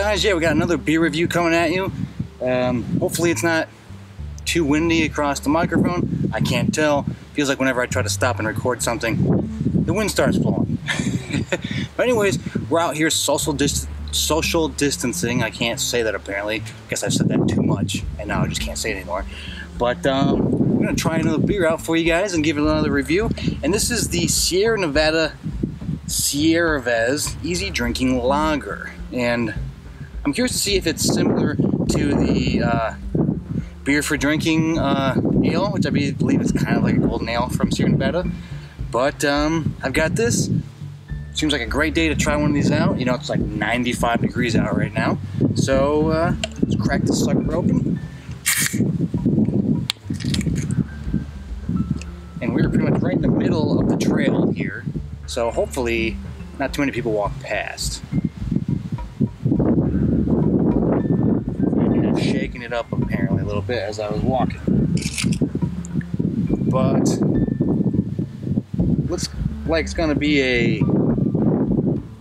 guys? Yeah, we got another beer review coming at you. Hopefully it's not too windy across the microphone. I can't tell. Feels like whenever I try to stop and record something, the wind starts blowing. But anyways, we're out here social distancing. I can't say that apparently. I guess I've said that too much, and now I just can't say it anymore. But we're gonna try another beer out for you guys and give it another review. And this is the Sierraveza Easy Drinking Lager. And I'm curious to see if it's similar to the beer for drinking ale, which I believe is kind of like a golden ale from Sierra Nevada. But I've got this. Seems like a great day to try one of these out. You know, it's like 95 degrees out right now. So let's crack this sucker open. And we're pretty much right in the middle of the trail here. So hopefully not too many people walk past. I'm shaking it up apparently a little bit as I was walking. But looks like it's gonna be a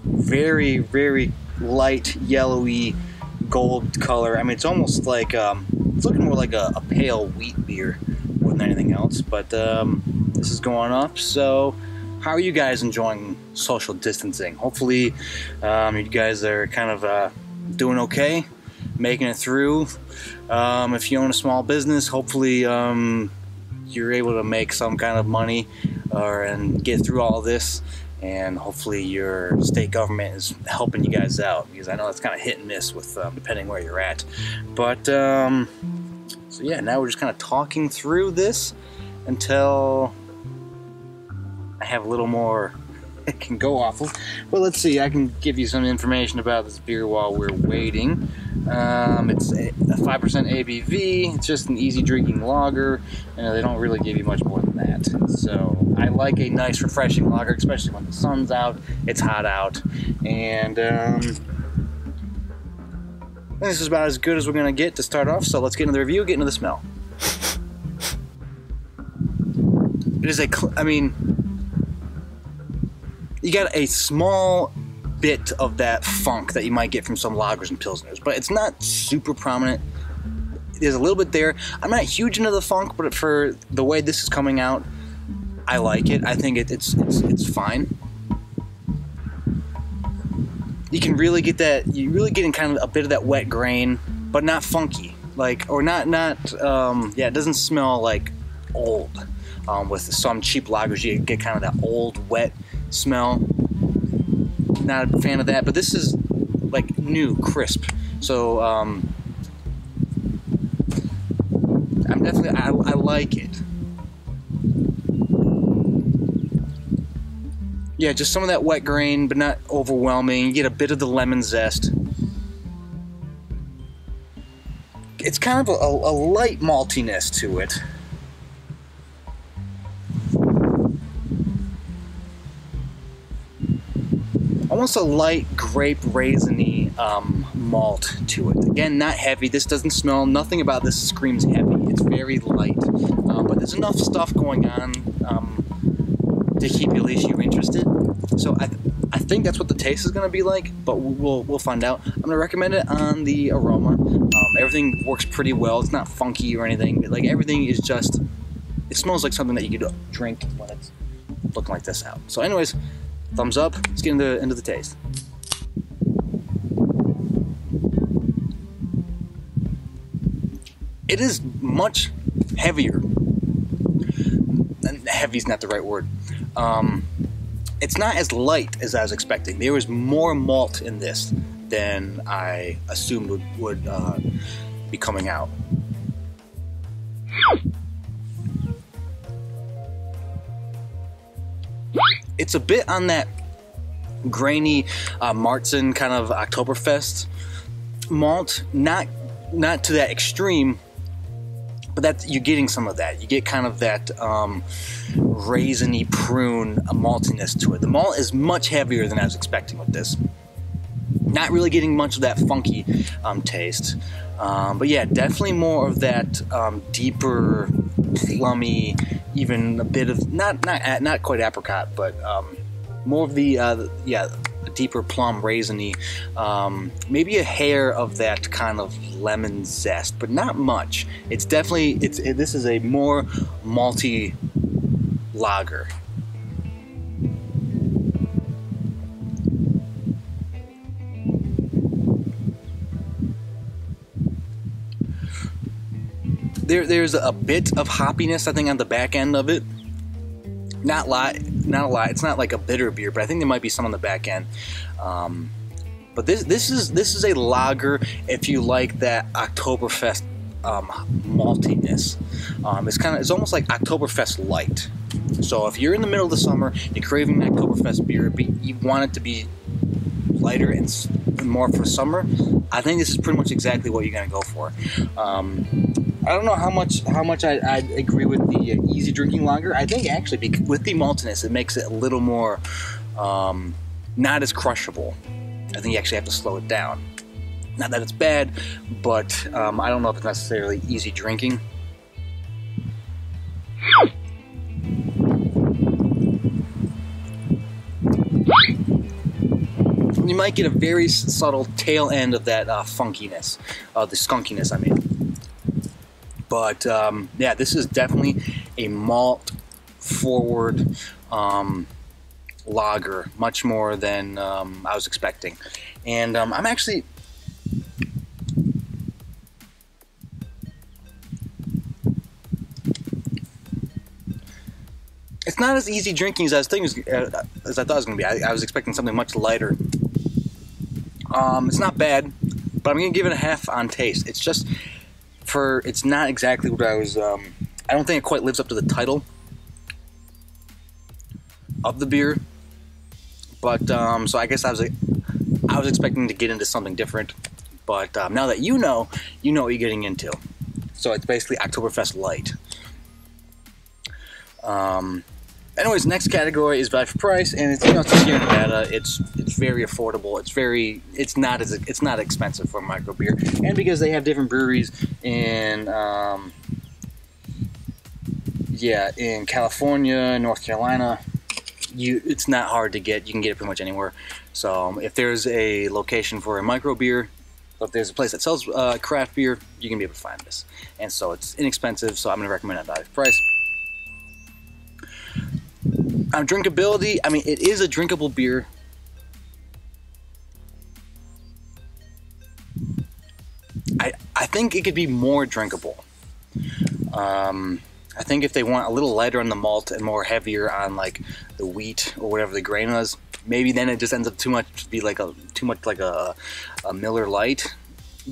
very, very light yellowy gold color. I mean, it's almost like it's looking more like a pale wheat beer more than anything else. But this is going up. So how are you guys enjoying social distancing? Hopefully you guys are kind of doing okay, making it through. If you own a small business, hopefully you're able to make some kind of money and get through all this. And hopefully your state government is helping you guys out, because I know it's kind of hit and miss with depending where you're at. But so yeah, now we're just kind of talking through this until I have a little more it can go off of. But let's see, I can give you some information about this beer while we're waiting. It's a 5% ABV. It's just an easy drinking lager. They don't really give you much more than that. So I like a nice refreshing lager, especially when the sun's out, it's hot out. And this is about as good as we're gonna get to start off. So let's get into the review, get into the smell. It is you got a small bit of that funk that you might get from some lagers and pilsners, but it's not super prominent. There's a little bit there. I'm not huge into the funk, but for the way this is coming out, I like it. I think it's fine. You can really get that. You're really getting kind of a bit of that wet grain, but not funky. It doesn't smell like old. With some cheap lagers, you get kind of that old, wet smell. Not a fan of that, but this is like new, crisp. So I like it. Yeah, just some of that wet grain, but not overwhelming. You get a bit of the lemon zest. It's kind of a light maltiness to it. Almost a light grape raisiny malt to it. Again, not heavy. This doesn't smell. Nothing about this screams heavy. It's very light, but there's enough stuff going on to keep at least you interested. So I think that's what the taste is going to be like, but we'll find out. I'm going to recommend it on the aroma. Everything works pretty well. It's not funky or anything. Like, everything is just, it smells like something that you could drink when it's looking like this out. So anyways, thumbs up. Let's get into the taste. It is much heavier. Heavy's not the right word. It's not as light as I was expecting. There was more malt in this than I assumed would be coming out. It's a bit on that grainy Martzen kind of Oktoberfest malt, not to that extreme, but you're getting some of that. You get kind of that raisiny prune maltiness to it. The malt is much heavier than I was expecting with this. Not really getting much of that funky taste, but yeah, definitely more of that deeper, plummy, even a bit of not quite apricot, but more of the deeper plum raisiny, maybe a hair of that kind of lemon zest, but not much. It's definitely, this is a more malty lager. There's a bit of hoppiness, I think, on the back end of it. Not a lot. It's not like a bitter beer, but I think there might be some on the back end. But this is a lager if you like that Oktoberfest maltiness. It's almost like Oktoberfest light. So if you're in the middle of the summer, you're craving an Oktoberfest beer, but you want it to be lighter and more for summer, I think this is pretty much exactly what you're gonna go for. I don't know how much I agree with the easy drinking lager. I think actually with the maltiness, it makes it a little more not as crushable. I think you actually have to slow it down. Not that it's bad, but I don't know if it's necessarily easy drinking. You might get a very subtle tail end of that funkiness, the skunkiness, I mean. But yeah, this is definitely a malt forward lager, much more than I was expecting. And I'm actually... It's not as easy drinking as I thought it was going to be. I was expecting something much lighter. It's not bad, but I'm going to give it a half on taste. It's just... it's not exactly what I was, I don't think it quite lives up to the title of the beer, but, so I guess I was expecting to get into something different, but, now that you know what you're getting into. So it's basically Oktoberfest Light. Anyways, next category is value for price, and it's, it's here in Nevada. It's very affordable. It's not expensive for a micro beer, and because they have different breweries in in California, North Carolina, it's not hard to get. You can get it pretty much anywhere. So if there's a location for a micro beer, if there's a place that sells craft beer, you can be able to find this. And so it's inexpensive. So I'm going to recommend it at value for price. Drinkability, I mean, it is a drinkable beer. I think it could be more drinkable. I think if they want a little lighter on the malt and more heavier on like the wheat or whatever the grain was, maybe then it just ends up too much like a Miller Lite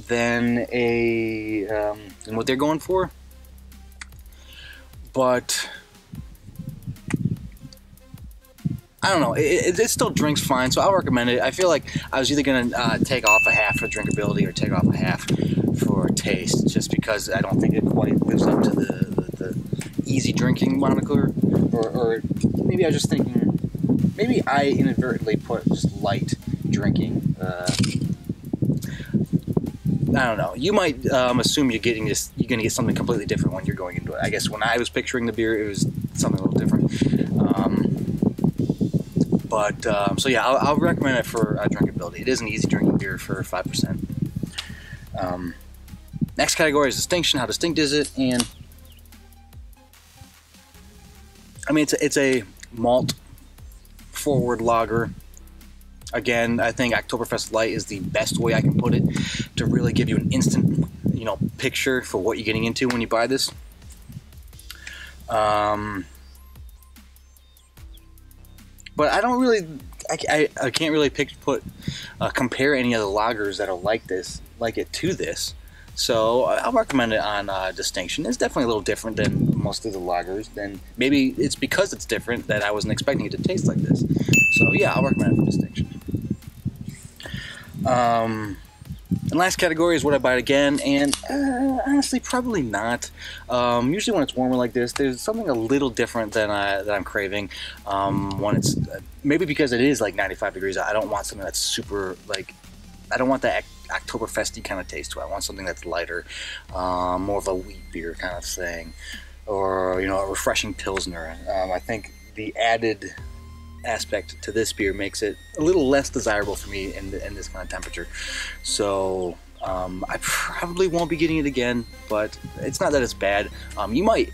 than what they're going for. But I don't know. It still drinks fine, so I'll recommend it. I feel like I was either going to take off a half for drinkability or take off a half for taste, just because I don't think it quite lives up to the easy drinking moniker. Or maybe I was just thinking, maybe I inadvertently put just light drinking. I don't know. You might assume you're going to get something completely different when you're going into it. I guess when I was picturing the beer, it was something a little different. So yeah, I'll recommend it for drinkability. It is an easy drinking beer for 5%. Next category is distinction. How distinct is it? And I mean, it's a malt forward lager. Again, I think Oktoberfest Light is the best way I can put it to really give you an instant, picture for what you're getting into when you buy this. But I don't really, I can't really compare any other lagers that are like it to this. So I'll recommend it on distinction. It's definitely a little different than most of the lagers. Then maybe it's because it's different that I wasn't expecting it to taste like this. So yeah, I'll recommend it for distinction. And last category is would I buy it again? And honestly, probably not. Usually when it's warmer like this, there's something a little different that I'm craving. When it's maybe because it is like 95 degrees, I don't want something that's super I don't want that Oktoberfesty kind of taste to it. I want something that's lighter, more of a wheat beer kind of thing, or a refreshing pilsner. I think the added aspect to this beer makes it a little less desirable for me in this kind of temperature. So I probably won't be getting it again, but it's not that it's bad. You might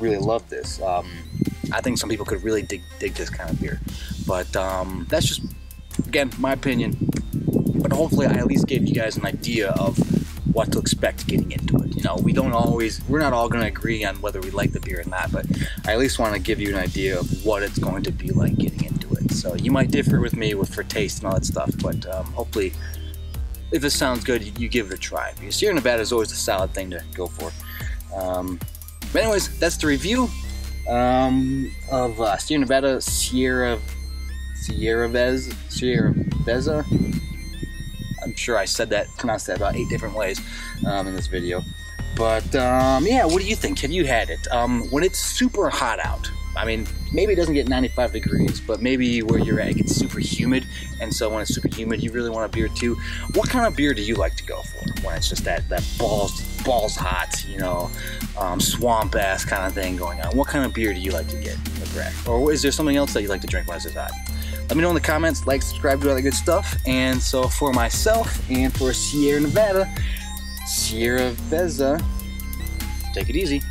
really love this. I think some people could really dig this kind of beer, but that's just, again, my opinion. But hopefully I at least gave you guys an idea of what to expect getting into it. You know, we're not all going to agree on whether we like the beer or not, but I at least want to give you an idea of what it's going to be like getting into it. So you might differ with me for taste and all that stuff, but hopefully, if it sounds good, you give it a try. Because Sierra Nevada is always a solid thing to go for. But anyways, that's the review of Sierra Nevada Sierraveza. I'm sure I pronounced that about 8 different ways in this video. But yeah, what do you think? Have you had it? When it's super hot out, I mean, maybe it doesn't get 95 degrees, but maybe where you're at it gets super humid, and so when it's super humid, you really want a beer too. What kind of beer do you like to go for when it's just that balls hot, you know, swamp ass kind of thing going on? What kind of beer do you like to get, or is there something else that you like to drink when it's this hot? Let me know in the comments, like, subscribe, do all that good stuff. And so for myself and for Sierra Nevada, Sierraveza, take it easy.